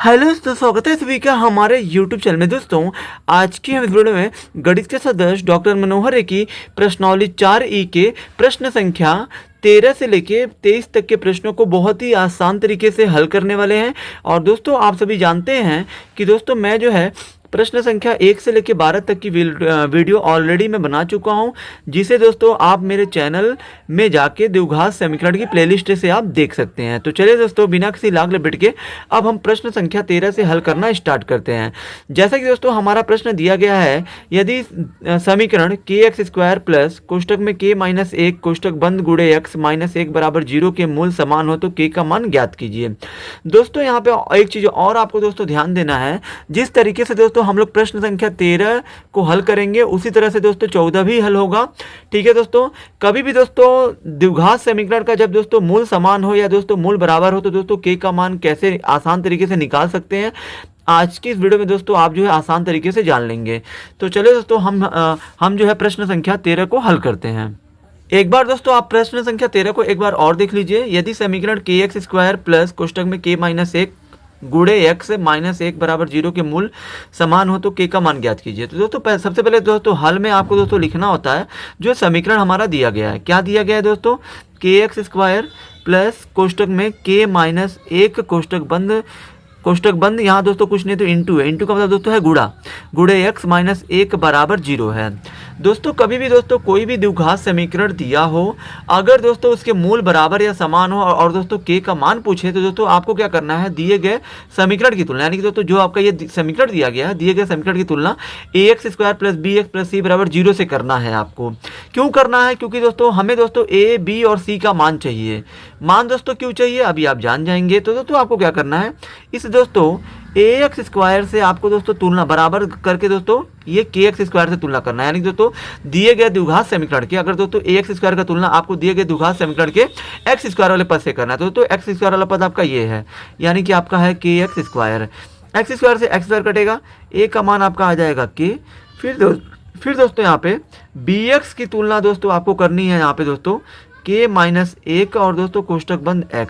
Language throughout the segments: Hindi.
हेलो दोस्तों, स्वागत है सभी का हमारे YouTube चैनल में। दोस्तों आज की हम इस वीडियो में गणित के सदस्य डॉक्टर मनोहर की प्रश्नावली 4E के प्रश्न संख्या 13 से लेके 23 तक के प्रश्नों को बहुत ही आसान तरीके से हल करने वाले हैं। और दोस्तों आप सभी जानते हैं कि दोस्तों मैं जो है प्रश्न संख्या 1 से लेकर 12 तक की वीडियो ऑलरेडी मैं बना चुका हूं, जिसे दोस्तों आप मेरे चैनल में जाके द्विघात समीकरण की प्लेलिस्ट से आप देख सकते हैं। तो चलिए दोस्तों बिना किसी लाग लपेट के अब हम प्रश्न संख्या 13 से हल करना स्टार्ट करते हैं। जैसा कि दोस्तों हमारा प्रश्न दिया गया है, यदि समीकरण kx² प्लस कोष्टक में k-1 कोष्टक बंद गुणे x-1 बराबर 0 के मूल समान हो तो k का मान ज्ञात कीजिए। दोस्तों यहाँ पे एक चीज़ और आपको दोस्तों ध्यान देना है, जिस तरीके से दोस्तों हम लोग प्रश्न संख्या 13 को हल करेंगे उसी तरह से दोस्तों 14 भी हल होगा। ठीक है दोस्तों, कभी भी दोस्तों द्विघात समीकरण का जब दोस्तों मूल समान हो या दोस्तों मूल बराबर हो तो दोस्तों k का मान कैसे आसान तरीके से निकाल सकते हैं, आज की इस वीडियो में दोस्तों आप जो है आसान तरीके से जान लेंगे। तो चलिए दोस्तों हम जो है प्रश्न संख्या 13 को हल करते हैं। एक बार दोस्तों आप प्रश्न संख्या 13 को एक बार और देख लीजिए। यदि समीकरण kx² प्लस कोष्टक में k-1 गुणे x-1 बराबर 0 के मूल समान हो तो k का मान ज्ञात कीजिए। तो दोस्तों सबसे पहले दोस्तों हल में आपको दोस्तों लिखना होता है जो समीकरण हमारा दिया गया है। क्या दिया गया है दोस्तों? kx² प्लस कोष्टक में k-1 कोष्टक बंद यहाँ दोस्तों कुछ नहीं तो इंटू है। इंटू का मतलब दोस्तों है गुणा, गुणे x-1 बराबर 0 है। दोस्तों कभी भी दोस्तों कोई भी द्विघात समीकरण दिया हो, अगर दोस्तों उसके मूल बराबर या समान हो और दोस्तों k का मान पूछे तो दोस्तों आपको क्या करना है, दिए गए समीकरण की तुलना, यानी कि दोस्तों जो आपका ये समीकरण दिया गया है, दिए गए समीकरण की तुलना ax² plus bx plus c बराबर 0 से करना है। आपको क्यों करना है? क्योंकि दोस्तों हमें दोस्तों a, b और c का मान चाहिए। मान दोस्तों क्यों चाहिए अभी आप जान जाएंगे। तो दोस्तों आपको क्या करना है, इस दोस्तों ax² से आपको दोस्तों तुलना बराबर करके दोस्तों ये kx² से तुलना करना है। यानी दोस्तों दिए गए द्विघात समीकरण के अगर दोस्तों ax² का तुलना आपको दिए गए द्विघात समीकरण के x² वाले पद से करना है। तो दोस्तों x² वाला पद आपका ये है, यानी कि आपका है kx²। x² से x² कटेगा, a का मान आपका आ जाएगा k। फिर दोस्तों यहाँ पे bx की तुलना दोस्तों आपको करनी है यहाँ पे दोस्तों k-1 और दोस्तों कोष्टक बंद x।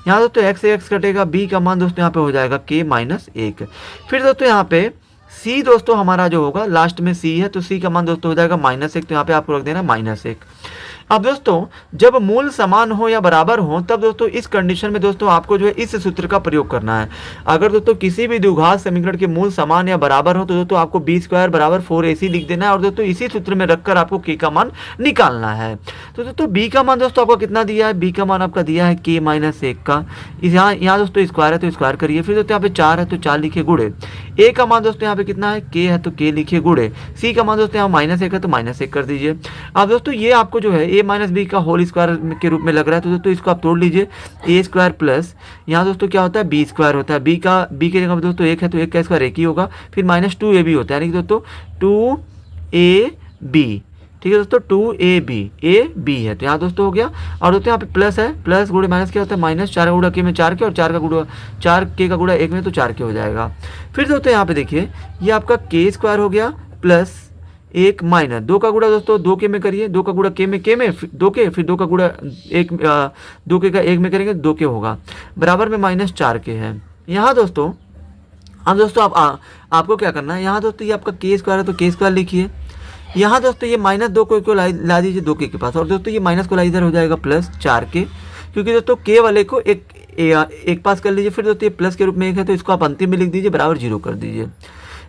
यहाँ दोस्तों x से x कटेगा, b का मान दोस्तों यहाँ पे हो जाएगा k-1। फिर दोस्तों यहाँ पे c दोस्तों हमारा जो होगा लास्ट में c है तो c का मान दोस्तों हो जाएगा -1, तो यहाँ पे आपको रख देना -1। अब दोस्तों जब मूल समान हो या बराबर हो तब दोस्तों इस कंडीशन में दोस्तों आपको जो है इस सूत्र का प्रयोग करना है। अगर दोस्तों किसी भी द्विघात समीकरण के मूल समान या बराबर हो तो दोस्तों आपको b² बराबर 4ac लिख देना है और दोस्तों इसी सूत्र में रखकर आपको k का मान निकालना है। तो दोस्तों b का मान दोस्तों आपको कितना दिया है? b का मान आपका दिया है k-1 का। यहाँ दोस्तों स्क्वायर है तो स्क्वायर करिए। फिर दोस्तों यहाँ पे 4 है तो 4 लिखिए गुणे। a का मान दोस्तों यहाँ पे कितना है? k है तो k लिखिए गुणे। c का मान दोस्तों यहाँ -1 है तो -1 कर दीजिए। अब दोस्तों ये आपको जो है a-b का होल स्क्वायर के रूप में लग रहा है तो दोस्तों इसको आप तोड़ लीजिए। a² प्लस यहाँ दोस्तों क्या होता है? b² होता है। b के जगह दोस्तों 1 है तो 1 का स्क्वायर 1 ही होगा। फिर -2ab होता है, यानी कि दोस्तों 2ab। ठीक है दोस्तों, 2ab है तो यहाँ दोस्तों हो गया। और दोस्तों यहाँ पे प्लस है, प्लस गुणे माइनस क्या होता है? माइनस। 4 का गुणा k में 4 के और 4 k का गुणा 1 में तो 4 k हो जाएगा। फिर दोस्तों यहाँ पे देखिए ये आपका k² हो गया प्लस 1 माइनस 2 का गुणा दोस्तों 2k में करिए। 2 का गुणा k में 2k, फिर 2 का गुणा 2k का 1 में करेंगे 2k होगा, बराबर में -4k है। यहाँ दोस्तों अब दोस्तों आपको क्या करना है, यहाँ दोस्तों ये आपका k² है तो k² लिखिए। यहाँ दोस्तों ये -2 को ला दीजिए 2k के पास और दोस्तों ये माइनस को ला इधर हो जाएगा +4k, क्योंकि दोस्तों k वाले को एक पास कर लीजिए। फिर दोस्तों ये प्लस के रूप में 1 है तो इसको आप अंतिम में लिख दीजिए, बराबर 0 कर दीजिए।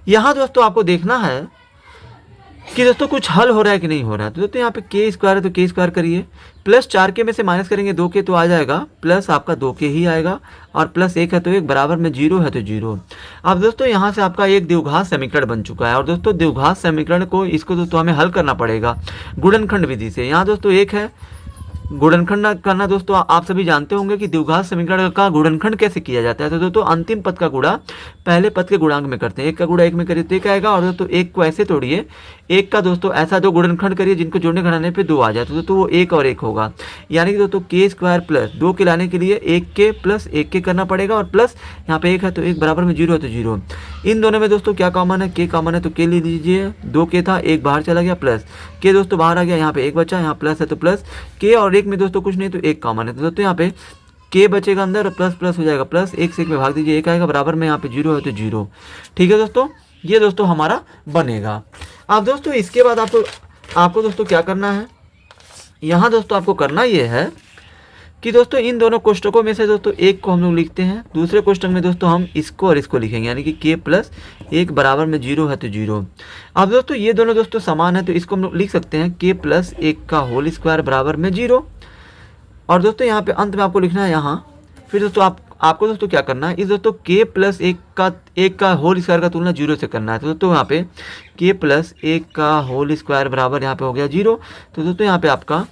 यहाँ दोस्तों आपको देखना है कि दोस्तों कुछ हल हो रहा है कि नहीं हो रहा है। तो दोस्तों यहाँ पे k² है तो k² करिए, प्लस 4k में से माइनस करेंगे 2k तो आ जाएगा प्लस आपका 2k ही आएगा, और प्लस 1 है तो 1, बराबर में 0 है तो 0। अब दोस्तों यहाँ से आपका एक द्विघात समीकरण बन चुका है। और दोस्तों द्विघात समीकरण को इसको दोस्तों हमें हल करना पड़ेगा गुणनखंड विधि से। यहाँ दोस्तों 1 है, गुणनखंड करना दोस्तों आप सभी जानते होंगे कि द्विघात समीकरण का गुणनखंड कैसे किया जाता है। तो दोस्तों अंतिम पद का गुणा पहले पद के गुणांक में करते हैं। 1 का गुणा 1 में करिए तो 1 आएगा, और दोस्तों 1 को ऐसे तोड़िए, 1 का दोस्तों ऐसा 2 गुणनखंड करिए जिनको जोड़ने घटाने पे 2 आ जाए तो दोस्तों वो 1 और 1 होगा। यानी कि दोस्तों k² प्लस 2 के लाने के लिए 1k प्लस 1k करना पड़ेगा, और प्लस यहाँ पे 1 है तो 1, बराबर में 0 है तो 0। इन दोनों में दोस्तों क्या कॉमन है? k कॉमन है तो k ले लीजिए। 2k था, 1 बाहर चला गया, प्लस k दोस्तों बाहर आ गया, यहाँ पे 1 बचा, यहाँ प्लस है तो प्लस k और 1 में दोस्तों कुछ नहीं तो 1 कॉमन है। तो दोस्तों यहाँ पे के बचेगा अंदर, प्लस प्लस हो जाएगा प्लस, एक से एक में भाग दीजिए, एक आएगा बराबर में, यहाँ पे जीरो है तो जीरो। ठीक है दोस्तों, ये दोस्तों हमारा बनेगा। अब दोस्तों इसके बाद आपको दोस्तों क्या करना है, यहाँ दोस्तों आपको करना ये है कि दोस्तों इन दोनों कोष्टकों में से दोस्तों एक को हम लोग लिखते हैं, दूसरे कोष्टक में दोस्तों हम इसको और इसको लिखेंगे, यानी कि के प्लस एक बराबर में जीरो है तो जीरो। अब दोस्तों ये दोनों दोस्तों समान है तो इसको हम लोग लिख सकते हैं के प्लस एक का होल स्क्वायर बराबर में जीरो। और दोस्तों यहाँ पे अंत में आपको लिखना है यहाँ, फिर दोस्तों आपको दोस्तों क्या करना है, इस दोस्तों के प्लस एक का होल स्क्वायर का तुलना जीरो से करना है। तो दोस्तों यहाँ पे के प्लस एक का होल स्क्वायर बराबर यहाँ पे हो गया जीरो। तो दोस्तों यहाँ पे आपका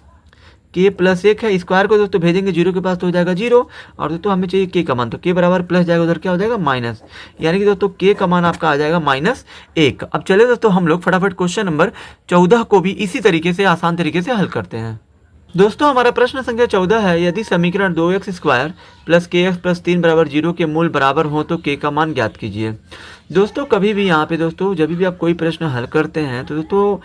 के प्लस एक है, स्क्वायर को दोस्तों भेजेंगे जीरो के पास तो हो जाएगा जीरो, और दोस्तों हमें चाहिए के का मान, तो के बराबर प्लस जाएगा उधर क्या हो जाएगा माइनस, यानी कि दोस्तों के का मान आपका आ जाएगा -1। अब चले दोस्तों हम लोग फटाफट क्वेश्चन नंबर 14 को भी इसी तरीके से आसान तरीके से हल करते हैं। दोस्तों हमारा प्रश्न संख्या 14 है, यदि समीकरण 2x स्क्वायर प्लस के एक्स प्लस 3 बराबर 0 के मूल बराबर हो तो के का मान ज्ञात कीजिए। दोस्तों कभी भी यहाँ पे दोस्तों जब भी आप कोई प्रश्न हल करते हैं तो दोस्तों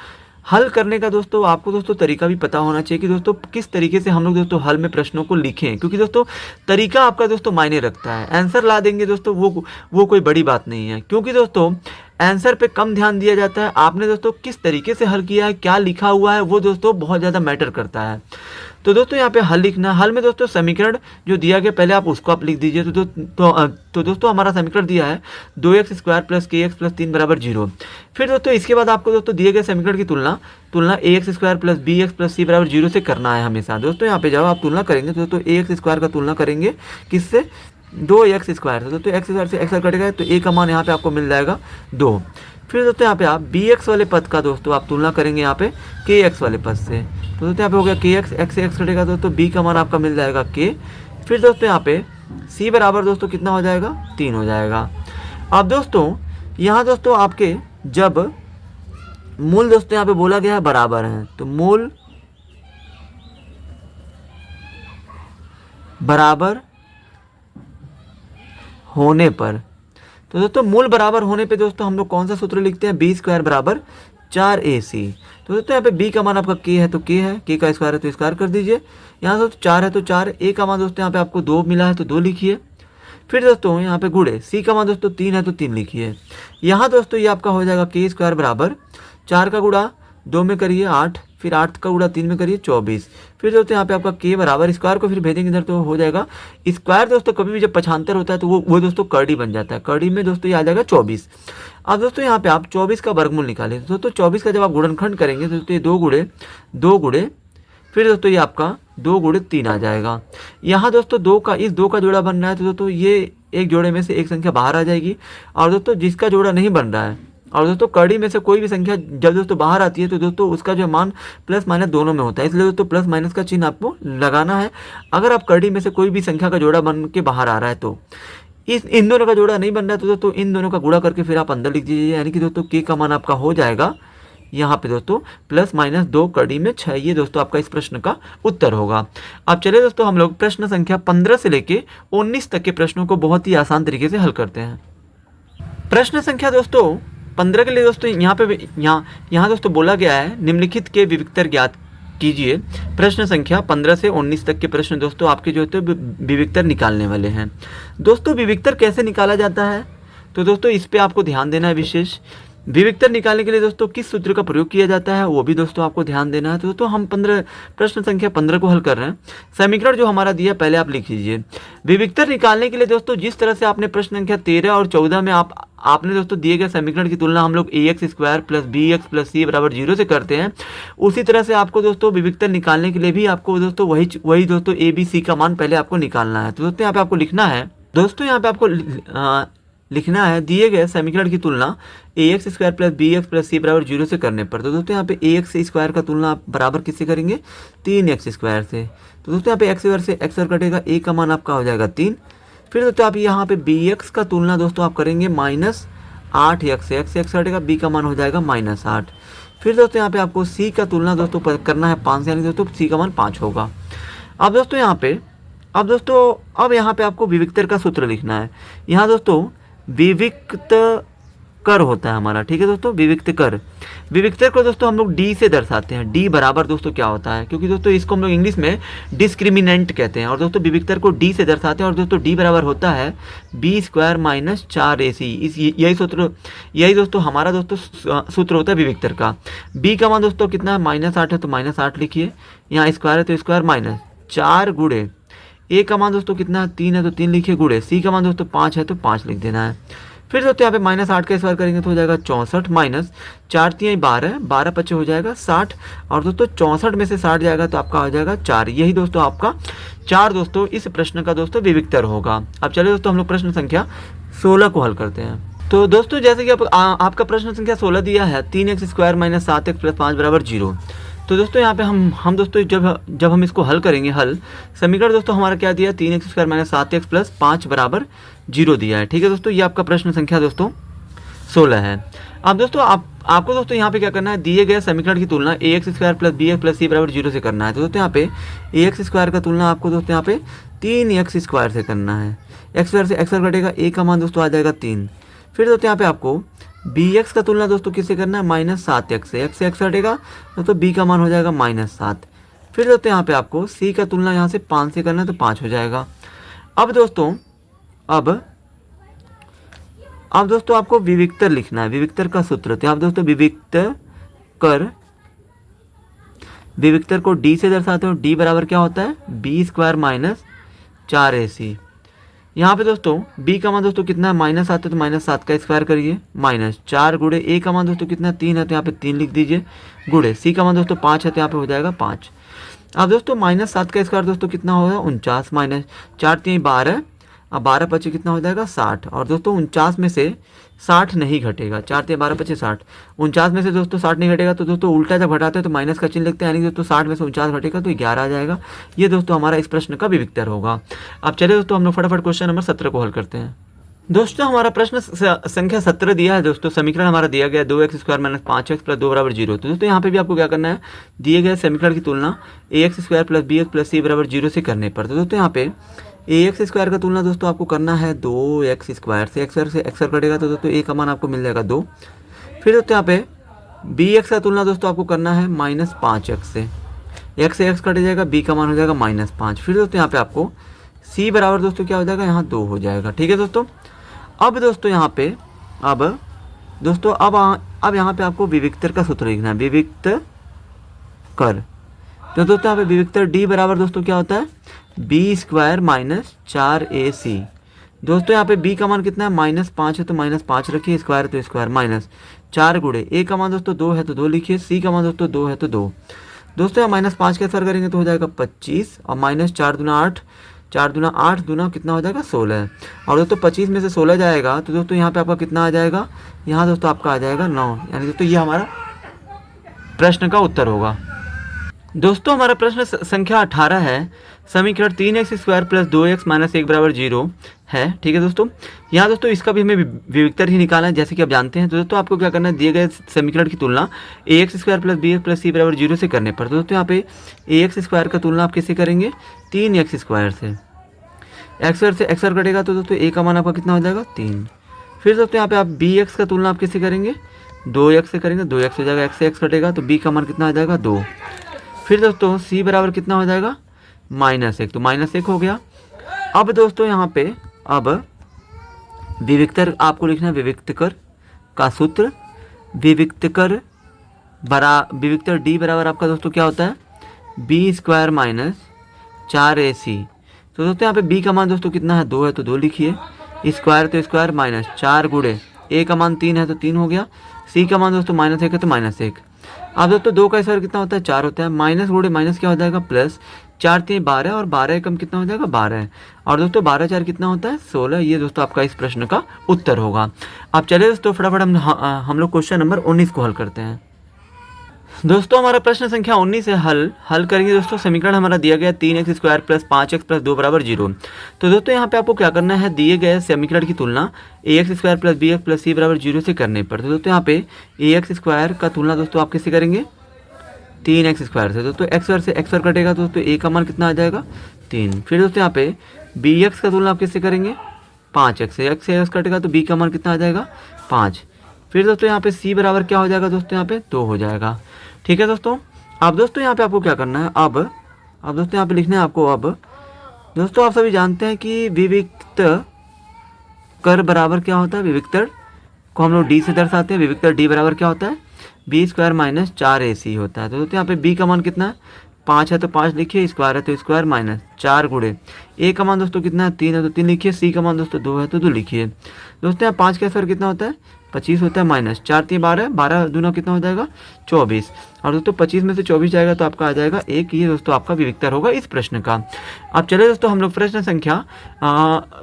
हल करने का दोस्तों आपको दोस्तों तरीका भी पता होना चाहिए कि दोस्तों किस तरीके से हम लोग दोस्तों हल में प्रश्नों को लिखें, क्योंकि दोस्तों तरीका आपका दोस्तों मायने रखता है। आंसर ला देंगे दोस्तों वो कोई बड़ी बात नहीं है, क्योंकि दोस्तों आंसर पे कम ध्यान दिया जाता है, आपने दोस्तों किस तरीके से हल किया है, क्या लिखा हुआ है, वो दोस्तों बहुत ज़्यादा मैटर करता है। तो दोस्तों यहाँ पे हल लिखना, हल में दोस्तों समीकरण जो दिया गया पहले आप उसको आप लिख दीजिए। तो दोस्तों हमारा समीकरण दिया है 2x स्क्वायर प्लस के एक्स प्लस 3 बराबर 0। फिर दोस्तों इसके बाद आपको दोस्तों दिए गए समीकरण की तुलना ax square plus B X plus C बराबर 0 से करना है हमेशा। दोस्तों यहाँ पे जब आप तुलना करेंगे तो दोस्तों ax स्क्वायर का तुलना करेंगे किससे, 2x स्क्वायर से। दोस्तों एक्स स्क्वायर से एक्स कटेगा तो a का मान यहाँ पे आपको मिल जाएगा 2। फिर दोस्तों यहाँ पे आप bx वाले पद का दोस्तों आप तुलना करेंगे यहाँ पे kx वाले पद से। तो दोस्तों यहाँ पे हो गया kx, x से x कटेगा दोस्तों b का मान आपका मिल जाएगा k। फिर दोस्तों यहाँ पे c बराबर दोस्तों कितना हो जाएगा, 3 हो जाएगा। अब दोस्तों यहाँ दोस्तों आपके जब मूल दोस्तों यहाँ पे बोला गया है बराबर है, तो मूल बराबर होने पर, तो दोस्तों मूल बराबर होने पे दोस्तों हम लोग कौन सा सूत्र लिखते हैं, बी स्क्वायर बराबर 4ac। तो दोस्तों यहाँ पे b का मान आपका k है तो k है, k का स्क्वायर है तो स्क्वायर कर दीजिए। यहाँ दोस्तों 4 है तो 4, a का मान दोस्तों यहाँ पे आपको 2 मिला है तो 2 लिखिए। फिर दोस्तों यहाँ पे गुणे c का मान दोस्तों 3 है तो 3 लिखिए। यहाँ दोस्तों ये आपका हो जाएगा k स्क्वायर बराबर 4 का गुणा 2 में करिए 8, फिर 8 का गुणा 3 में करिए 24। फिर दोस्तों यहाँ पे आपका k बराबर, स्क्वायर को फिर भेजेंगे इधर तो हो जाएगा स्क्वायर। दोस्तों कभी भी जब पक्षांतर होता है तो वो दोस्तों कर्डी बन जाता है, कर्डी में दोस्तों ये आ जाएगा 24। अब दोस्तों यहाँ पे आप 24 का वर्गमूल निकालें। दोस्तों 24 का जब आप गुणनखंड करेंगे तो दोस्तों ये 2 गुणे फिर दोस्तों ये आपका 2 गुणे 3 आ जाएगा। यहाँ दोस्तों इस 2 का जोड़ा बन रहा है तो दोस्तों ये एक जोड़े में से एक संख्या बाहर आ जाएगी, और दोस्तों जिसका जोड़ा नहीं बन रहा है, और दोस्तों कड़ी में से कोई भी संख्या जब दोस्तों बाहर आती है तो दोस्तों उसका जो मान प्लस माइनस दोनों में होता है, इसलिए दोस्तों प्लस माइनस का चिन्ह आपको लगाना है। अगर आप कड़ी में से कोई भी संख्या का जोड़ा बन के बाहर आ रहा है तो इन दोनों का जोड़ा नहीं बन रहा है तो दोस्तों इन दोनों का गुणा करके फिर आप अंदर लिख दीजिए, यानी कि दोस्तों के का मान आपका हो जाएगा यहाँ पे दोस्तों प्लस माइनस 2 कड़ी में 6। ये दोस्तों आपका इस प्रश्न का उत्तर होगा। अब चलिए दोस्तों हम लोग प्रश्न संख्या 15 से लेके 19 तक के प्रश्नों को बहुत ही आसान तरीके से हल करते हैं। प्रश्न संख्या दोस्तों 15 के लिए दोस्तों यहाँ दोस्तों बोला गया है निम्नलिखित के विविक्तर ज्ञात कीजिए। प्रश्न संख्या 15 से 19 तक के प्रश्न दोस्तों आपके जो है विविक्तर निकालने वाले हैं। दोस्तों विविक्तर कैसे निकाला जाता है, तो दोस्तों इस पे आपको ध्यान देना है विशेष। विविक्तर निकालने के लिए दोस्तों किस सूत्र का प्रयोग किया जाता है वो भी दोस्तों आपको ध्यान देना है। तो दोस्तों हम प्रश्न संख्या 15 को हल कर रहे हैं। समीकरण जो हमारा दिया पहले आप लिख लीजिए। विविक्तर निकालने के लिए दोस्तों जिस तरह से आपने प्रश्न संख्या 13 और 14 में आपने दोस्तों दिए गए समीकरण की तुलना हम लोग ax square plus B X plus C बराबर 0 से करते हैं, उसी तरह से आपको दोस्तों विविक्तर निकालने के लिए भी आपको दोस्तों वही दोस्तों a b c का मान पहले आपको निकालना है। तो दोस्तों यहाँ पे आपको लिखना है, दोस्तों यहाँ पे आपको लिखना है दिए गए समीकरण की तुलना ax square plus B X plus C बराबर 0 से करने पर। तो दोस्तों यहाँ पे ax स्क्वायर का तुलना आप बराबर किससे करेंगे, 3x स्क्वायर से। तो दोस्तों यहाँ पे x स्क्वायर से x स्क्वायर कटेगा, a का मान आपका हो जाएगा 3। फिर दोस्तों आप यहाँ पे bx का तुलना दोस्तों आप करेंगे -8x से, x से x कटेगा, b का मान हो जाएगा -8। फिर दोस्तों यहाँ पे आपको c का तुलना दोस्तों करना है 5 से, यानी दोस्तों c का मान 5 होगा। अब दोस्तों यहाँ पे आपको विविक्तर का सूत्र लिखना है। यहाँ दोस्तों विविक्त कर होता है हमारा, ठीक है दोस्तों, विविक्त कर। विविक्तर को दोस्तों हम लोग डी से दर्शाते हैं। डी बराबर दोस्तों क्या होता है, क्योंकि दोस्तों इसको हम लोग इंग्लिश में डिस्क्रिमिनेंट कहते हैं, और दोस्तों विविक्तर को डी से दर्शाते हैं, और दोस्तों डी बराबर होता है बी स्क्वायर माइनस 4ac। इस यही दोस्तों हमारा दोस्तों सूत्र होता है विविक्तर का। बी का मान दोस्तों कितना है, -8 है तो -8 लिखिए, यहाँ स्क्वायर है तो स्क्वायर माइनस 4 गुणे ए का मान दोस्तों कितना है, 3 है तो 3 लिखिए, गुणे सी का मान दोस्तों 5 है तो 5 लिख देना है। फिर दोस्तों यहाँ पे -8 का स्क्वायर करेंगे तो हो जाएगा 64 माइनस 4 3 12, 12 पच्चे हो जाएगा 60, और दोस्तों 64 में से 60 जाएगा तो आपका हो जाएगा 4। यही दोस्तों आपका 4 दोस्तों इस प्रश्न का दोस्तों विविक्तर होगा। अब चलिए दोस्तों हम लोग प्रश्न संख्या 16 को हल करते हैं। तो दोस्तों जैसे कि आपका प्रश्न संख्या 16 दिया है 3x square minus 7x plus 5 बराबर 0। तो दोस्तों यहाँ पे हम दोस्तों जब हम इसको हल करेंगे, हल समीकरण दोस्तों हमारा क्या दिया, 3x square minus 7x plus 5 बराबर 0 दिया है, ठीक है दोस्तों। ये आपका प्रश्न संख्या दोस्तों 16 है। अब दोस्तों आपको दोस्तों यहाँ पे क्या करना है, दिए गए समीकरण की तुलना ax square plus bx plus c बराबर 0 से करना है। तो दोस्तों यहाँ पे ax स्क्वायर का तुलना आपको दोस्तों यहाँ पे 3x स्क्वायर से करना है। x स्क्वायर से x स्क्वायर घटेगा, a का मान दोस्तों आ जाएगा 3। फिर दोस्तों यहाँ पे आपको bx का तुलना दोस्तों किससे करना है, -7x से। x से x हटेगा दोस्तों b का मान हो जाएगा -7। फिर दोस्तों यहाँ पे आपको c का तुलना यहाँ से 5 से करना है तो 5 हो जाएगा। अब दोस्तों आपको विविक्तर लिखना है, विविक्तर का सूत्र। तो आप दोस्तों विविक्तर को d से दर्शाते हो। d बराबर क्या होता है, b स्क्वायर माइनस 4ac। यहाँ पे दोस्तों b का मान दोस्तों कितना है, -7 है तो -7 का स्क्वायर करिए, -4 गुणे a का मान दोस्तों कितना है, 3 है तो यहाँ पे 3 लिख दीजिए, गुणे c का मान दोस्तों 5 है तो यहाँ पे हो जाएगा 5। अब दोस्तों -7 का स्क्वायर दोस्तों कितना होगा, 49 माइनस 4 3 12, अब 12 पचे कितना हो जाएगा 60, और दोस्तों 49 में से 60 नहीं घटेगा, 4 3 12 पचे 60, 49 में से दोस्तों 60 नहीं घटेगा तो दोस्तों उल्टा जब घटाते हैं तो माइनस का चिन्ह लिखते हैं, यानी दोस्तों 60 में से 49 घटेगा तो 11 आ जाएगा। ये दोस्तों हमारा इस प्रश्न का विविक्तर होगा। अब चलिए दोस्तों हम लोग फटाफट क्वेश्चन नंबर 17 को हल करते हैं। दोस्तों हमारा प्रश्न संख्या 17 दिया है दोस्तों, समीकरण हमारा दिया गया 2x square minus 5x plus 2 बराबर 0। तो दोस्तों यहाँ पे भी आपको क्या करना है, दिए गए समीकरण की तुलना ax square plus bx plus c बराबर 0 से करने पर। तो दोस्तों यहाँ पे ax स्क्वायर का तुलना दोस्तों आपको करना है 2x स्क्वायर से। x स्क्वायर से x स्क्वायर कटेगा तो दोस्तों a का मान आपको मिल जाएगा 2। फिर दोस्तों यहाँ पे bx का तुलना दोस्तों आपको करना है -5x से। x से x कट जाएगा, b का मान हो जाएगा -5। फिर दोस्तों यहाँ पे आपको c बराबर दोस्तों क्या हो जाएगा, यहाँ 2 हो जाएगा, ठीक है दोस्तों। अब दोस्तों यहाँ पे अब यहाँ पे आपको विविक्तर का सूत्र लिखना है, विविक्त कर। तो दोस्तों यहाँ पे विविक्तर d बराबर दोस्तों क्या होता है, b स्क्वायर माइनस 4ac। दोस्तों यहाँ पे b का मान कितना है, -5 है तो -5 रखिए, स्क्वायर है तो स्क्वायर, माइनस 4 गुणे a का मान दोस्तों 2 है तो 2 लिखिए, c का मान दोस्तों 2 है तो 2। दोस्तों यहाँ -5 का स्क्वायर करेंगे तो हो जाएगा 25, और -4 दूना 8, 4 दूना 8 दूना कितना हो जाएगा 16, और दोस्तों 25 में से 16 जाएगा तो दोस्तों यहाँ पे आपका कितना आ जाएगा, यहाँ दोस्तों आपका आ जाएगा 9, यानी दोस्तों ये हमारा प्रश्न का उत्तर होगा। दोस्तों हमारा प्रश्न संख्या 18 है, समीकरण 3x square plus 2x minus 1 बराबर 0 है, ठीक है दोस्तों। यहाँ दोस्तों इसका भी हमें विविक्तर ही निकालना है, जैसे कि आप जानते हैं। तो दोस्तों आपको क्या करना है, दिए गए समीकरण की तुलना ax square plus bx plus c बराबर 0 से करने पर। तो दोस्तों यहाँ पे ax स्क्वायर का तुलना आप किससे करेंगे, 3x स्क्वायर से। x स्क्वायर से x स्क्वायर कटेगा तो दोस्तों a का मान आपका कितना हो जाएगा 3। फिर दोस्तों यहाँ पे आप bx का तुलना आप किससे करेंगे, 2x से करेंगे, 2x हो जाएगा, x से x कटेगा तो b का मान कितना आ जाएगा 2। फिर दोस्तों c बराबर कितना हो जाएगा -1, तो -1 हो गया। अब दोस्तों यहाँ पे अब विविक्तर आपको लिखना है, विविक्तर का सूत्र, विविक्तर d बराबर आपका दोस्तों क्या होता है, b स्क्वायर माइनस 4ac। तो दोस्तों यहाँ पे b का मान दोस्तों कितना है, 2 है तो 2 लिखिए, स्क्वायर तो स्क्वायर, माइनस 4 गुणे a का मान 3 है तो 3 हो गया, c का मान दोस्तों -1 है तो -1। अब दोस्तों 2 का स्क्वायर कितना होता है, 4 होता है, माइनस गुणे माइनस क्या हो जाएगा प्लस, 4 3 12, और 12 कम कितना हो जाएगा 12 है, और दोस्तों 12 4 कितना होता है 16। ये दोस्तों आपका इस प्रश्न का उत्तर होगा। अब चलिए दोस्तों फटाफट हम लोग क्वेश्चन नंबर 19 को हल करते हैं। दोस्तों हमारा प्रश्न संख्या 19 है, हल करेंगे दोस्तों। समीकरण हमारा दिया गया 3x square plus 5x plus 2 बराबर 0। तो दोस्तों यहाँ पे आपको क्या करना है, दिए गए समीकरण की तुलना ax square plus bx plus c बराबर 0 से करने पर। तो दोस्तों यहाँ पे ax स्क्वायर का तुलना दोस्तों आप किससे करेंगे, 3x स्क्वायर से। दोस्तों x स्क्वायर से x स्क्वायर कटेगा तो दोस्तों a का मान कितना आ जाएगा 3। फिर दोस्तों यहाँ पे bx का तुलना आप किससे करेंगे, 5x से। x से x कटेगा तो b का मान कितना आ जाएगा 5। फिर दोस्तों यहाँ पे c बराबर क्या हो जाएगा दोस्तों, यहाँ पे 2 हो जाएगा। ठीक है दोस्तों। अब दोस्तों यहाँ पे आपको क्या करना है, अब दोस्तों यहाँ पे लिखना है आपको। अब दोस्तों आप सभी जानते हैं कि विविक्त कर बराबर क्या होता है, विविक्तर को हम लोग डी से दर्शाते हैं। विविक्तर डी बराबर क्या होता है, बी स्क्वायर माइनस 4ac होता है। तो दोस्तों यहाँ पे बी का मान कितना है, 5 है तो 5 लिखिए, स्क्वायर है तो स्क्वायर माइनस 4 गुणे ए का मान दोस्तों कितना है, 3 है तो 3 लिखिए, सी का मान दोस्तों 2 है तो 2 लिखिए। दोस्तों यहाँ 5 का स्क्वायर कितना होता है, 25 होता है, माइनस 4 3 12, 12 दूना कितना हो जाएगा 24। और दोस्तों 25 में से 24 जाएगा तो आपका आ जाएगा 1। ये दोस्तों आपका विविक्तर होगा इस प्रश्न का। अब चलिए दोस्तों हम लोग प्रश्न संख्या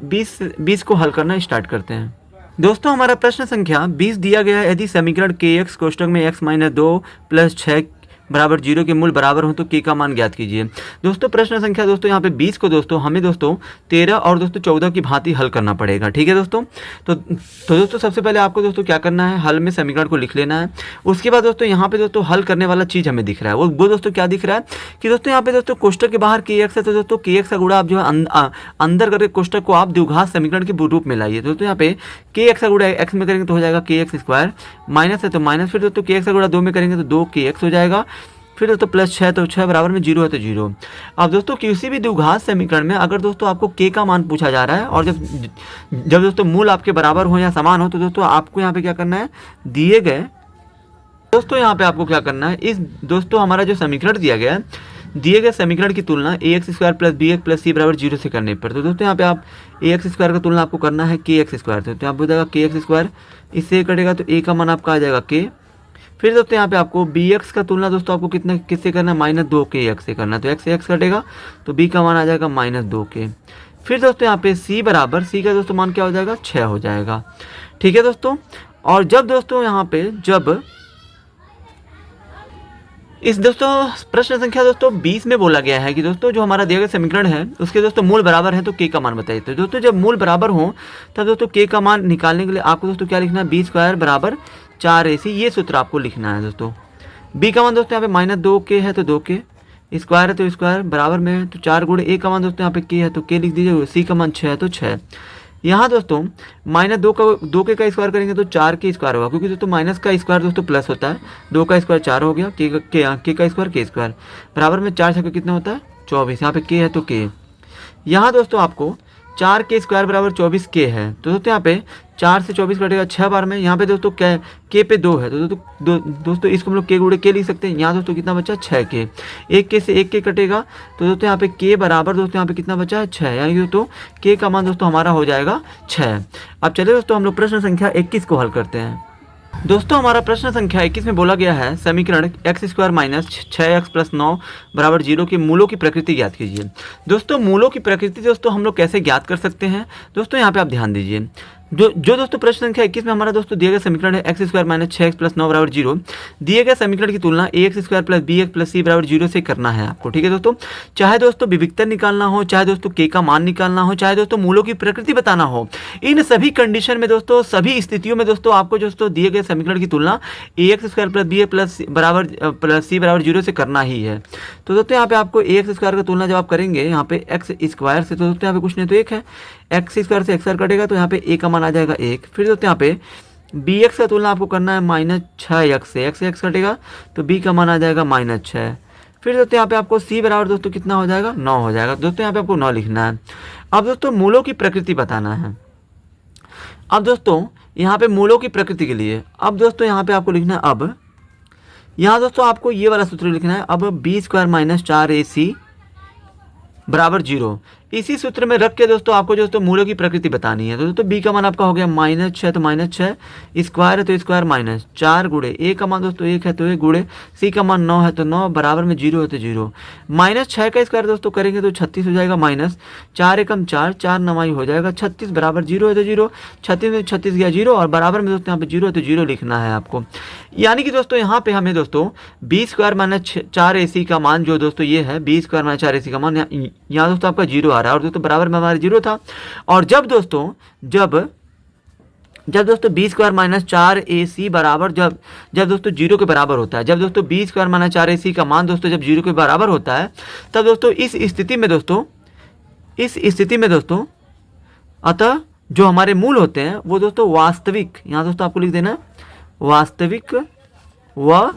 20 को हल करना स्टार्ट करते हैं। दोस्तों हमारा प्रश्न संख्या 20 दिया गया है। यदि समीकरण kx कोष्टक में x माइनस 2 प्लस 6 बराबर 0 के मूल बराबर हो तो k का मान ज्ञात कीजिए। दोस्तों प्रश्न संख्या दोस्तों यहाँ पे 20 को दोस्तों हमें दोस्तों 13 और दोस्तों 14 की भांति हल करना पड़ेगा। ठीक है दोस्तों। तो दोस्तों सबसे पहले आपको दोस्तों क्या करना है, हल में समीकरण को लिख लेना है। उसके बाद दोस्तों यहाँ पे दोस्तों हल करने वाला चीज़ हमें दिख रहा है, वो दोस्तों क्या दिख रहा है कि दोस्तों यहाँ पे दोस्तों कोष्टक के बाहर kx है, तो दोस्तों kx का गुणा आप जो है अंदर करके कोष्टक को आप द्विघात समीकरण के रूप में लाइए। दोस्तों यहाँ पे kx का गुणा x में करेंगे तो हो जाएगा kx स्क्वायर, माइनस है तो माइनस, फिर दोस्तों kx का गुणा 2 में करेंगे तो 2kx हो जाएगा, फिर दोस्तों प्लस 6 तो 6 बराबर में 0 है तो 0। अब दोस्तों किसी भी द्विघात समीकरण में अगर दोस्तों आपको k का मान पूछा जा रहा है और जब दोस्तों मूल आपके बराबर हो या समान हो तो दोस्तों आपको यहाँ पे क्या करना है, दिए गए दोस्तों यहाँ पे आपको क्या करना है, इस दोस्तों हमारा जो समीकरण दिया गया है, दिए गए समीकरण की तुलना ax square plus bx plus c बराबर 0 से करने पर। तो दोस्तों यहाँ पे आप ax स्क्वायर का तुलना आपको करना है kx स्क्वायर से, तो आप हो जाएगा kx स्क्वायर, इससे कटेगा तो a का मान आपका आ जाएगा k। फिर दोस्तों यहाँ पे आपको bx का तुलना दोस्तों आपको कितना किससे करना है, माइनस 2kx से करना है, तो x से x कटेगा तो b का मान आ जाएगा माइनस 2k। फिर दोस्तों यहाँ पे c बराबर, c का दोस्तों मान क्या हो जाएगा, 6 हो जाएगा। ठीक है दोस्तों। और जब दोस्तों यहाँ पे जब इस दोस्तों प्रश्न संख्या दोस्तों 20 में बोला गया है कि दोस्तों जो हमारा दिया गया समीकरण है उसके दोस्तों मूल बराबर है तो k का मान बताइए। तो दोस्तों जब मूल बराबर हो तब दोस्तों k का मान निकालने के लिए आपको दोस्तों क्या लिखना है, b स्क्वायर बराबर 4ac, ये सूत्र आपको लिखना है दोस्तों। b का मान दोस्तों यहाँ पे माइनस 2k है तो 2k, स्क्वायर है तो स्क्वायर बराबर में तो 4 गुणे a का मान दोस्तों यहाँ पे k है तो k लिख दीजिए, c का मान 6 है तो 6। यहाँ दोस्तों माइनस 2k का स्क्वायर करेंगे तो 4k स्क्वायर होगा, क्योंकि दोस्तों माइनस का स्क्वायर दोस्तों प्लस होता है, 2 का स्क्वायर 4 हो गया, k का स्क्वायर k स्क्वायर बराबर में 4 छक्के कितना होता है 24, यहाँ पे k है तो k। यहाँ दोस्तों आपको 4k स्क्वायर बराबर 24k है, तो दोस्तों यहाँ पे 4 से 24 कटेगा 6 बार में, यहाँ पे दोस्तों k पे 2 है तो दोस्तों इसको हम लोग k गुणे k लिख सकते हैं। यहाँ दोस्तों कितना बचा 6k, 1k से 1k कटेगा तो दोस्तों यहाँ पे k बराबर दोस्तों यहाँ पे कितना बचा है 6, यानी कि दोस्तों k का मान दोस्तों हमारा हो जाएगा 6। अब चलिए दोस्तों हम लोग प्रश्न संख्या 21 को हल करते हैं। दोस्तों हमारा प्रश्न संख्या 21 में बोला गया है समीकरण x square minus 6x plus 9 बराबर 0 के मूलों की प्रकृति ज्ञात कीजिए। दोस्तों मूलों की प्रकृति दोस्तों हम लोग कैसे ज्ञात कर सकते हैं, दोस्तों यहाँ पे आप ध्यान दीजिए। जो दोस्तों प्रश्न संख्या 21 में हमारा दोस्तों दिया गया समीकरण है x square minus 6x plus 9 बराबर 0, दिए गए समीकरण की तुलना ax square plus bx plus c बराबर 0 से करना है आपको। ठीक है दोस्तों। चाहे दोस्तों विविक्तर निकालना हो, चाहे दोस्तों k का मान निकालना हो, चाहे दोस्तों मूलों की प्रकृति बताना हो, इन सभी कंडीशन में दोस्तों सभी स्थितियों में दोस्तों आपको दोस्तों दिए गए समीकरण की तुलना ax square plus bx plus c बराबर 0 से करना ही है। तो दोस्तों यहाँ पे आपको ax स्क्वायर का तुलना जब आप करेंगे यहाँ पे x स्क्वायर से, तो दोस्तों यहाँ पे कुछ नहीं तो 1 है, x स्क्वायर से x स्क्वायर कटेगा तो यहाँ पे a का मान आ जाएगा 1। फिर दोस्तों यहाँ पे bx का तुलना आपको करना है माइनस 6x से, x से x कटेगा तो b का मान आ जाएगा माइनस 6। फिर दोस्तों यहाँ पे आपको c बराबर दोस्तों कितना हो जाएगा 9 हो जाएगा। दोस्तों यहाँ पे आपको 9 लिखना है। अब दोस्तों मूलों की प्रकृति बताना है। अब दोस्तों यहाँ पे मूलों की प्रकृति के लिए अब दोस्तों यहाँ पे आपको लिखना है, अब यहाँ दोस्तों आपको ये वाला सूत्र लिखना है, अब b स्क्वायर माइनस 4ac बराबर 0, इसी सूत्र में रख के दोस्तों आपको दोस्तों मूलों की प्रकृति बतानी है। तो दोस्तों b का मान आपका हो गया माइनस 6 तो माइनस 6, स्क्वायर है तो स्क्वायर माइनस 4 गुणे a का मान दोस्तों 1 है तो 1 गुणे c का मान 9 है तो 9 बराबर में 0 है तो 0। माइनस 6 का स्क्वायर दोस्तों करेंगे तो 36 हो जाएगा, माइनस 4 एकम 4, 4 9 हो जाएगा 36 बराबर 0 है तो 0, 36 में 36 गया 0 और बराबर में दोस्तों यहाँ पे 0 है तो 0 लिखना है आपको। यानी कि दोस्तों यहाँ पे हमें दोस्तों b स्क्वायर माइनस 4ac का मान जो दोस्तों ये है b स्क्वायर माइनस 4ac का मान यहाँ दोस्तों आपका 0 आ रहा है और दोस्तों बराबर में हमारे 0 था। और जब दोस्तों b स्क्वायर माइनस 4ac बराबर जब दोस्तों 0 के बराबर होता है, जब दोस्तों b स्क्वायर माइनस 4ac का मान दोस्तों जब 0 के बराबर होता है तब दोस्तों इस स्थिति में दोस्तों अतः जो हमारे मूल होते हैं वो दोस्तों वास्तविक, यहाँ दोस्तों आपको लिख देना वास्तविक व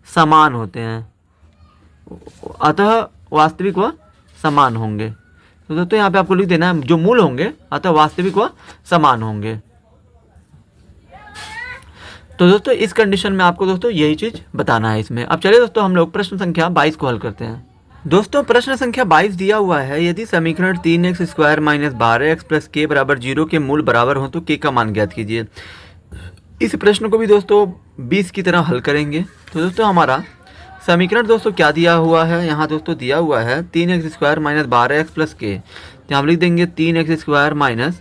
समान होते हैं, अतः वास्तविक व समान होंगे। तो दोस्तों यहाँ पे आपको लिख देना है जो मूल होंगे अतः वास्तविक व समान होंगे। तो दोस्तों इस कंडीशन में आपको दोस्तों यही चीज बताना है इसमें। अब चलिए दोस्तों हम लोग प्रश्न संख्या 22 को हल करते हैं। दोस्तों प्रश्न संख्या 22 दिया हुआ है, यदि समीकरण 3x square minus 12x plus k बराबर 0 के मूल बराबर हो तो k का मान ज्ञात कीजिए। इस प्रश्न को भी दोस्तों 20 की तरह हल करेंगे। तो दोस्तों हमारा समीकरण दोस्तों क्या दिया हुआ है, यहाँ दोस्तों दिया हुआ है 3x square minus 12x plus k। तो हम लिख देंगे 3x square minus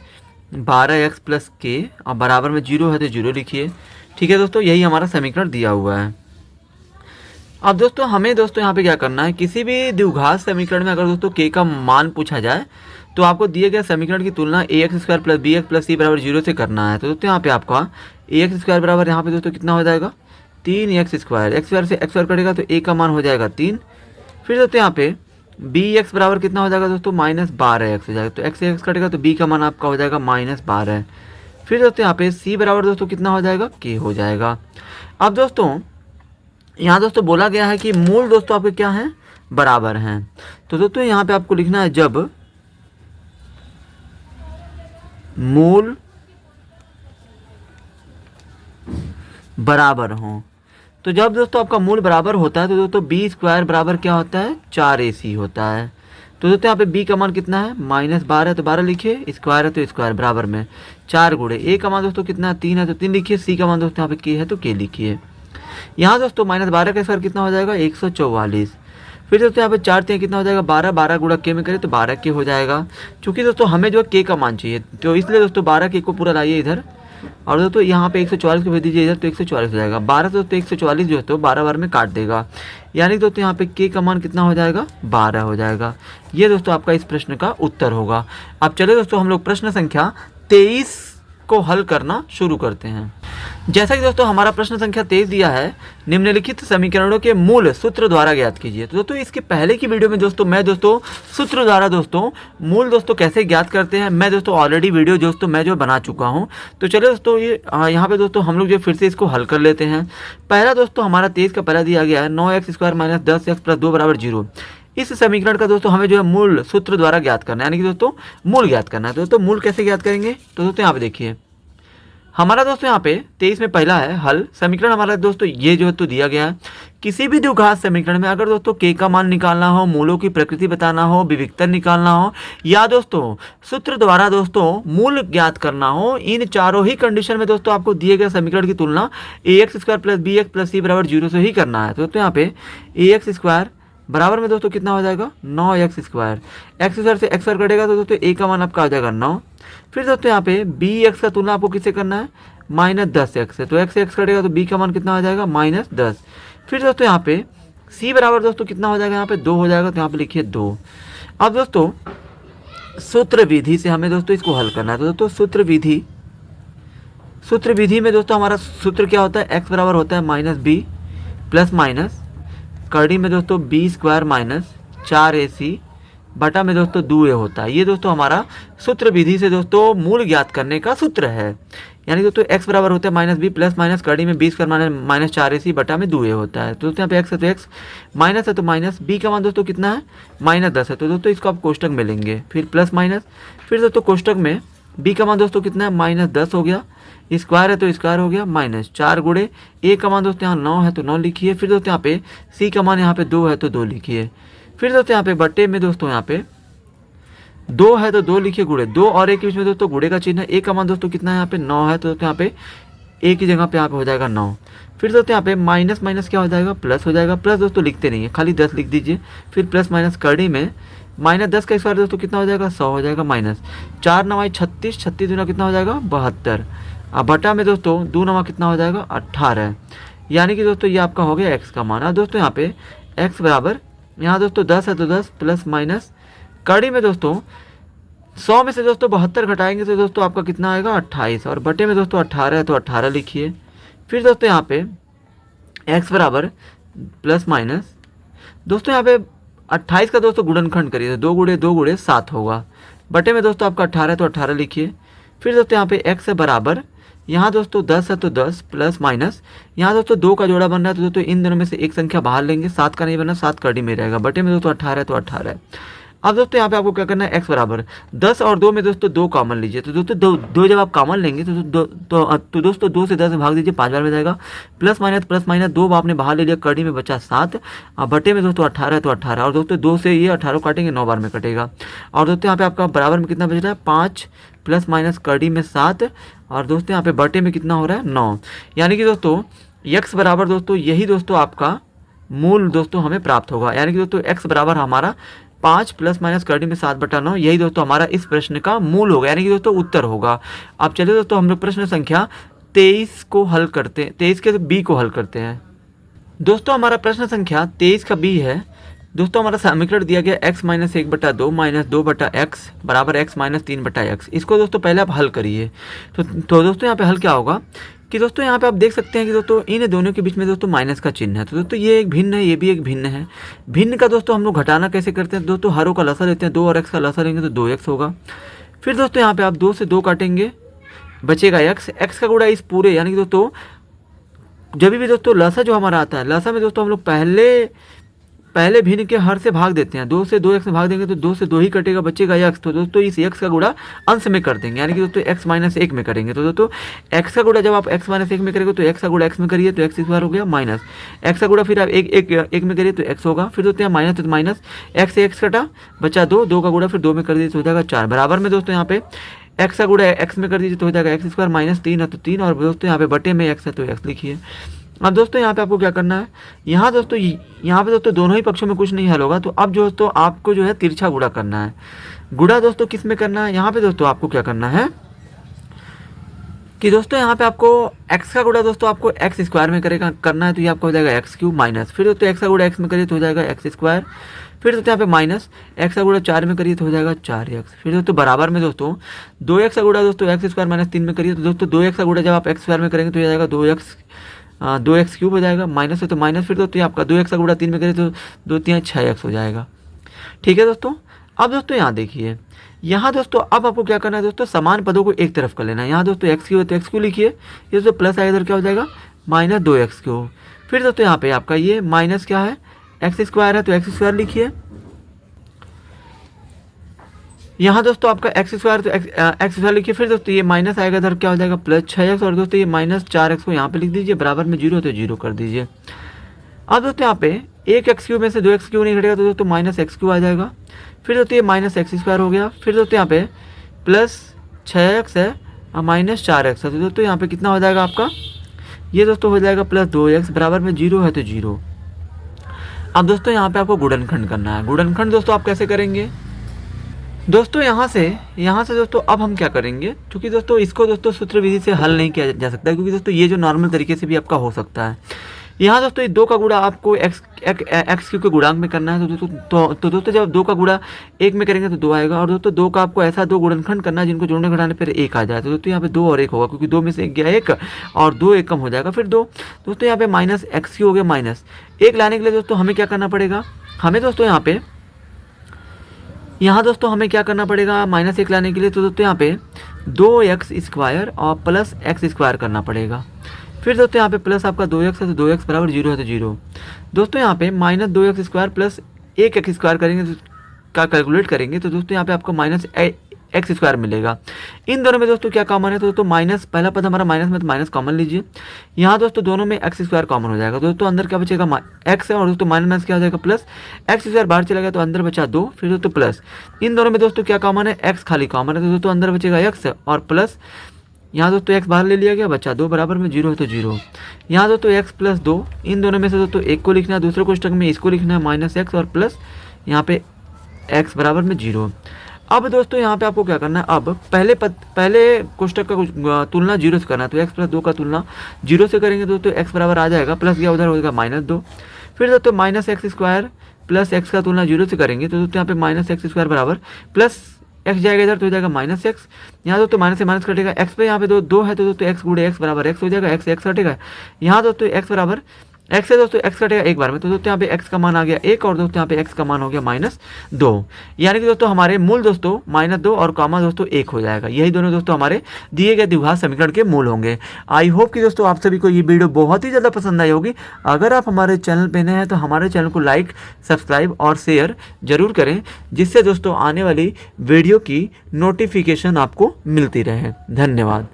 12x plus k और बराबर में 0 है तो 0 लिखिए। ठीक है दोस्तों, यही हमारा समीकरण दिया हुआ है। अब दोस्तों हमें दोस्तों यहाँ पे क्या करना है, किसी भी द्विघात समीकरण में अगर दोस्तों k का मान पूछा जाए तो आपको दिए गए समीकरण की तुलना ax square plus bx plus c बराबर 0 से करना है। तो दोस्तों यहाँ पे आपका ax स्क्वायर बराबर यहाँ पे दोस्तों कितना हो जाएगा 3x स्क्वायर, एक्स स्क्वायर से एक्स स्क्वायर कटेगा तो a का मान हो जाएगा 3। फिर दोस्तों यहाँ पे bx बराबर कितना हो जाएगा दोस्तों माइनस 12x हो जाएगा, तो x से x कटेगा तो b का मान आपका हो जाएगा माइनस 12। फिर दोस्तों यहाँ पे c बराबर दोस्तों कितना हो जाएगा k हो जाएगा। अब दोस्तों यहाँ दोस्तों बोला गया है कि मूल दोस्तों आपके क्या हैं, बराबर हैं। तो दोस्तों यहाँ पे आपको लिखना है जब मूल बराबर हो। तो जब दोस्तों आपका मूल बराबर होता है तो दोस्तों b स्क्वायर बराबर क्या होता है 4ac होता है। तो दोस्तों यहाँ पे b का मान कितना है माइनस 12, तो 12 लिखिए, स्क्वायर है तो स्क्वायर बराबर में 4 गुणे a का मान दोस्तों कितना है 3 है तो 3 लिखिए, c का मान दोस्तों यहाँ पे k है तो k लिखिए। यहाँ दोस्तों माइनस 12 का स्क्वायर कितना हो जाएगा 144। फिर दोस्तों यहाँ पे 4 3 कितना हो जाएगा 12, 12 गुणा k में करें तो 12 k हो जाएगा। चूँकि दोस्तों हमें जो k का मान चाहिए तो इसलिए दोस्तों 12 k को पूरा लाइए इधर, और दोस्तों यहाँ पे 144 को भेज दीजिए इधर तो 144 हो जाएगा। 12 से दोस्तों 144 जो है तो 12 बार में काट देगा, यानी दोस्तों यहाँ पे k का मान कितना हो जाएगा 12 हो जाएगा। ये दोस्तों आपका इस प्रश्न का उत्तर होगा। अब चलिए दोस्तों हम लोग प्रश्न संख्या 23 को हल करना शुरू करते हैं। जैसा कि दोस्तों हमारा प्रश्न संख्या 23 दिया है, निम्नलिखित समीकरणों के मूल सूत्र द्वारा ज्ञात कीजिए। तो दोस्तों इसके पहले की वीडियो में दोस्तों मैं दोस्तों सूत्र द्वारा दोस्तों मूल दोस्तों कैसे ज्ञात करते हैं मैं दोस्तों ऑलरेडी वीडियो दोस्तों मैं जो बना चुका हूं। तो चलिए दोस्तों ये यहाँ पे दोस्तों हम लोग जो फिर से इसको हल कर लेते हैं। पहला दोस्तों हमारा 23 का पहला दिया गया है 9x square minus 10x plus 2 बराबर 0। इस समीकरण का दोस्तों हमें जो है मूल सूत्र द्वारा ज्ञात करना है, यानी कि दोस्तों मूल ज्ञात करना है। तो दोस्तों मूल कैसे ज्ञात करेंगे, तो दोस्तों यहाँ पे देखिए हमारा दोस्तों यहाँ पे 23 में पहला है हल। समीकरण हमारा दोस्तों ये जो है तो दिया गया है, किसी भी द्विघात समीकरण में अगर दोस्तों k का मान निकालना हो, मूलों की प्रकृति बताना हो, विविक्तर निकालना हो या दोस्तों सूत्र द्वारा दोस्तों मूल ज्ञात करना हो, इन चारों ही कंडीशन में दोस्तों आपको दिए गए समीकरण की तुलना ax square plus bx plus c बराबर 0 से ही करना है। तो दोस्तों यहाँ पे ax स्क्वायर बराबर में दोस्तों कितना हो जाएगा 9x स्क्वायर, एक्स स्क्वायर से एक्स स्क्वायर कटेगा तो दोस्तों a का मान आपका हो जाएगा 9। फिर दोस्तों यहाँ पे bx का तुलना आपको किससे करना है माइनस 10x से, तो x से x कटेगा तो b का मान कितना हो जाएगा माइनस 10। फिर दोस्तों यहाँ पे c बराबर दोस्तों कितना हो जाएगा यहाँ पे 2 हो जाएगा, तो यहाँ पे लिखिए 2। अब दोस्तों सूत्र विधि से हमें दोस्तों इसको हल करना है। तो दोस्तों सूत्र विधि में दोस्तों हमारा सूत्र क्या होता है, x बराबर होता है माइनस b प्लस माइनस कड़ी में दोस्तों b स्क्वायर माइनस 4ac बटा में दोस्तों 2a होता है। ये दोस्तों हमारा सूत्र विधि से दोस्तों मूल ज्ञात करने का सूत्र है, यानी दोस्तों x बराबर होता है माइनस b प्लस माइनस कड़ी में b स्क्वायर माइनस 4ac बटा में 2a होता है। तो दोस्तों यहाँ पे x है तो x, माइनस है तो माइनस, b का मान दोस्तों कितना है माइनस 10 है, तो दोस्तों इसको आप कोष्टक में लेंगे, फिर प्लस माइनस, फिर दोस्तों कोष्टक में b का मान दोस्तों कितना है माइनस 10 हो गया, स्क्वायर है तो स्क्वायर हो गया माइनस 4 गुणे a का मान दोस्तों यहाँ 9 है तो 9 लिखिए। फिर दोस्तों यहाँ पे c का मान यहाँ पे 2 है तो 2 लिखिए। फिर दोस्तों यहाँ पे बट्टे में दोस्तों यहाँ पे 2 है तो 2 लिखिए, गुणे 2 और 1 के बीच में दोस्तों गुणे का चिन्ह है। a का मान दोस्तों कितना है यहाँ पे 9 है, तो दोस्तों यहाँ पे a की जगह पे यहाँ पे हो जाएगा 9। फिर दोस्तों यहाँ पे माइनस माइनस क्या हो जाएगा प्लस हो जाएगा, प्लस दोस्तों लिखते नहीं है खाली 10 लिख दीजिए। फिर प्लस माइनस कड़ी में माइनस 10 का स्क्वायर दोस्तों कितना हो जाएगा 100 हो जाएगा, माइनस 4 9 36, 36 दूना कितना हो जाएगा 72। अब बटा में दोस्तों 2 9 कितना हो जाएगा 18, यानी कि दोस्तों ये आपका हो गया x का मान। अब दोस्तों यहाँ पे x बराबर यहाँ दोस्तों 10 है तो 10 प्लस माइनस कड़ी में दोस्तों 100 में से दोस्तों 72 घटाएंगे तो दोस्तों आपका कितना आएगा 28, और बटे में दोस्तों 18 है तो 18 लिखिए। फिर दोस्तों यहाँ पे x बराबर प्लस माइनस दोस्तों यहाँ पे 28 का दोस्तों गुणनखंड करिए तो 2 गुणे 7 होगा, बटे में दोस्तों आपका 18 है तो 18 लिखिए। फिर दोस्तों यहाँ पे x है बराबर यहाँ दोस्तों 10 है तो 10 प्लस माइनस, यहाँ दोस्तों 2 का जोड़ा बन रहा है तो दोस्तों इन दोनों में से एक संख्या बाहर लेंगे, 7 का नहीं बना, 7 कड़ी में रहेगा, बटे में दोस्तों 18 है तो 18 है। अब दोस्तों यहाँ पे आपको क्या करना है, x बराबर 10 और 2 में दोस्तों 2 कॉमन लीजिए, तो दोस्तों दो जब आप कॉमन लेंगे तो दोस्तों 2 से 10 भाग दीजिए, 5 बार में जाएगा, प्लस माइनस 2 आपने बाहर ले लिया, कड़ी में बचा 7 और बटे में दोस्तों 18 है तो 18, और दोस्तों 2 से ये 18 काटेंगे 9 बार में कटेगा, और दोस्तों यहाँ पे आपका बराबर में कितना बच रहा है 5 प्लस माइनस कड़ी में 7, और दोस्तों यहाँ पे बटे में कितना हो रहा है 9, यानी कि दोस्तों x बराबर दोस्तों यही दोस्तों आपका मूल दोस्तों हमें प्राप्त होगा, यानी कि दोस्तों x बराबर हमारा 5 प्लस माइनस कड़ी में 7/9, यही दोस्तों हमारा इस प्रश्न का मूल होगा, यानी कि दोस्तों उत्तर होगा। अब चलिए दोस्तों हम लोग प्रश्न संख्या 23 को हल करते हैं, 23 के बी को हल करते हैं। दोस्तों हमारा प्रश्न संख्या 23 का बी है। दोस्तों हमारा समीकरण दिया गया x माइनस 1/2 माइनस 2/x बराबर x माइनस 3/x। इसको दोस्तों पहले आप हल करिए। तो दोस्तों यहाँ पे हल क्या होगा कि दोस्तों यहाँ पे आप देख सकते हैं कि दोस्तों इन दोनों के बीच में दोस्तों माइनस का चिन्ह है, तो दोस्तों ये एक भिन्न है, ये भी एक भिन्न है। भिन्न का दोस्तों हम लोग घटाना कैसे करते हैं, दोस्तों हरों का लसा लेते हैं, 2 और x का लसा लेंगे तो 2x होगा। फिर दोस्तों यहाँ पे आप 2 से 2 काटेंगे, बचेगा x का गुणा इस पूरे, यानी कि दोस्तों जब भी दोस्तों लसा जो हमारा आता है, लसा में दोस्तों हम लोग पहले भिन्न के हर से भाग देते हैं, 2 से 2x में भाग देंगे तो 2 से 2 ही कटेगा, बचेगा x, तो दोस्तों इस x का गुणा अंश में कर देंगे, यानी कि दोस्तों x माइनस 1 में करेंगे, तो दोस्तों x का गुणा जब आप x माइनस 1 में करेंगे तो x का गुणा x में करिए तो x स्क्वायर हो गया, माइनस x का गुणा फिर आप एक में करिए तो x होगा, फिर दोस्तों यहाँ माइनस तो माइनस x से x कटा, बचा 2 का गुणा फिर 2 में कर दीजिए तो हो जाएगा 4, बराबर में दोस्तों यहाँ पे x का गुणा x में कर दीजिए तो हो जाएगा x स्क्वायर, माइनस 3 है तो 3, और दोस्तों यहाँ पे बटे में x है तो x लिखिए। अब दोस्तों यहाँ पे आपको क्या करना है, यहाँ पे दोस्तों दोनों ही पक्षों में कुछ नहीं हल होगा, तो अब जो दोस्तों आपको जो है तिरछा गुणा करना है। गुणा दोस्तों किस में करना है, यहाँ पे दोस्तों आपको क्या करना है कि दोस्तों यहाँ पे आपको x का गुणा दोस्तों आपको x स्क्वायर में करना है, तो ये आपका हो जाएगा x क्यूब, माइनस फिर दोस्तों x का गुणा x में करिए तो हो जाएगा x स्क्वायर, फिर दोस्तों यहाँ पे माइनस x का गुणा 4 में करिए तो हो जाएगा 4x, फिर दोस्तों बराबर में दोस्तों 2x का गुणा दोस्तों x स्क्वायर माइनस 3 में करिए तो दोस्तों 2x का गुणा जब आप x स्क्वायर में करेंगे तो हो जाएगा 2x क्यूब हो जाएगा, माइनस है तो माइनस, फिर दोस्तों आपका 2x का गुणा 3 में करिए तो 2 3 6x हो जाएगा। ठीक है दोस्तों, अब दोस्तों यहाँ देखिए, यहाँ दोस्तों अब आपको क्या करना है दोस्तों, समान पदों को एक तरफ कर लेना है। यहाँ दोस्तों x क्यूब है तो x क्यूब लिखिए, ये दोस्तों प्लस आएगा इधर क्या हो जाएगा माइनस 2x क्यूब, फिर दोस्तों यहाँ पे आपका ये माइनस क्या है x स्क्वायर है तो x स्क्वायर लिखिए, यहाँ दोस्तों आपका एक्स स्क्वायर तो एक्स स्क्वायर लिखिए, फिर दोस्तों ये माइनस आएगा इधर क्या हो जाएगा प्लस 6x, और दोस्तों ये माइनस 4x को यहाँ पे लिख दीजिए, बराबर में 0 तो 0 कर दीजिए। अब दोस्तों यहाँ पे एक x क्यूब में से 2x क्यूब नहीं घटेगा तो दोस्तों माइनस x क्यूब आ जाएगा, फिर दोस्तों ये माइनस x स्क्वायर हो गया, फिर दोस्तों यहाँ पे प्लस 6x है और माइनस 4x है, तो दोस्तों यहाँ पे कितना हो जाएगा आपका, ये दोस्तों हो जाएगा प्लस 2x, बराबर में 0 है तो 0। अब दोस्तों यहाँ पे आपको गुणनखंड करना है। गुणनखंड दोस्तों आप कैसे करेंगे दोस्तों, यहाँ से दोस्तों अब हम क्या करेंगे, क्योंकि दोस्तों इसको दोस्तों सूत्र विधि से हल नहीं किया जा सकता, क्योंकि दोस्तों ये जो नॉर्मल तरीके से भी आपका हो सकता है। यहाँ दोस्तों ये 2 का गुणा आपको एक्स क्यूब के गुणांक में करना है, तो दोस्तों जब 2 का गुणा 1 में करेंगे तो 2 आएगा, और दोस्तों 2 का आपको ऐसा 2 गुणनखंड करना है जिनको जोड़ने घटाने पर 1 आ जाए, तो दोस्तों यहाँ पे 2 और 1 होगा, क्योंकि 2 में से 1 गया 1 और 2 1 कम हो जाएगा, फिर 2 दोस्तों यहाँ पे माइनस एक्स क्यूब हो गया, माइनस 1 लाने के लिए दोस्तों हमें क्या करना पड़ेगा, हमें दोस्तों यहाँ दोस्तों हमें क्या करना पड़ेगा माइनस 1 लाने के लिए, तो दोस्तों यहाँ पे 2x स्क्वायर और प्लस x स्क्वायर करना पड़ेगा, फिर दोस्तों यहाँ पे प्लस आपका 2x है तो 2x बराबर 0 है तो 0। दोस्तों यहाँ पे minus 2x square plus 1x square करेंगे का कैलकुलेट करेंगे तो दोस्तों यहाँ पे आपको माइनस एक्स स्क्वायर मिलेगा। इन दोनों में दोस्तों क्या कॉमन है, तो दोस्तों माइनस, पहला पद हमारा माइनस में तो माइनस कॉमन लीजिए, यहाँ दोस्तों दोनों में एक्स स्क्वायर कॉमन हो जाएगा, दोस्तों अंदर क्या बचेगा एक्स है, और दोस्तों माइनस माइनस क्या हो जाएगा प्लस, एक्स स्क्वायर बाहर चला गया तो अंदर बचा 2, फिर दोस्तों प्लस, इन दोनों में दोस्तों क्या कॉमन है, एक्स खाली कॉमन है, तो दोस्तों अंदर बचेगा एक्स और प्लस, यहाँ दोस्तों एक्स बाहर ले लिया गया, बचा 2, बराबर में 0 है तो 0। यहाँ दोस्तों एक्स प्लस 2, इन दोनों में से दोस्तों एक को लिखना है, दूसरे कोष्टक में इसको लिखना है माइनस एक्स और प्लस यहाँ पे एक्स बराबर में 0। अब दोस्तों यहाँ पे आपको क्या करना है, अब पहले कोष्टक का तुलना 0 से करना है, तो x प्लस 2 का तुलना 0 से करेंगे दोस्तों x बराबर आ जाएगा, प्लस गया उधर होगा माइनस 2, फिर दोस्तों minus x square plus x का तुलना 0 से करेंगे तो दोस्तों यहाँ पे माइनस एक्स स्क्वायर बराबर प्लस x जाएगा इधर तो हो जाएगा माइनस एक्स, यहाँ दोस्तों माइनस से माइनस कटेगा, x पे यहाँ पे 2 है तो दोस्तों x गुणे x बराबर x हो जाएगा, x कटेगा, यहाँ दोस्तों x बराबर एक्स है दोस्तों, एक्स कटेगा एक बार में, तो दोस्तों यहाँ पे एक्स का मान आ गया 1 और दोस्तों यहाँ पे एक्स का मान हो गया -2। यानी कि दोस्तों हमारे मूल दोस्तों -2 और कॉमा दोस्तों 1 हो जाएगा। यही दोनों दोस्तों हमारे दिए गए द्विघात समीकरण के मूल होंगे। आई होप कि दोस्तों आप सभी को ये वीडियो बहुत ही ज़्यादा पसंद आई होगी। अगर आप हमारे चैनल पे नए हैं तो हमारे चैनल को लाइक, सब्सक्राइब और शेयर जरूर करें, जिससे दोस्तों आने वाली वीडियो की नोटिफिकेशन आपको मिलती रहे। धन्यवाद।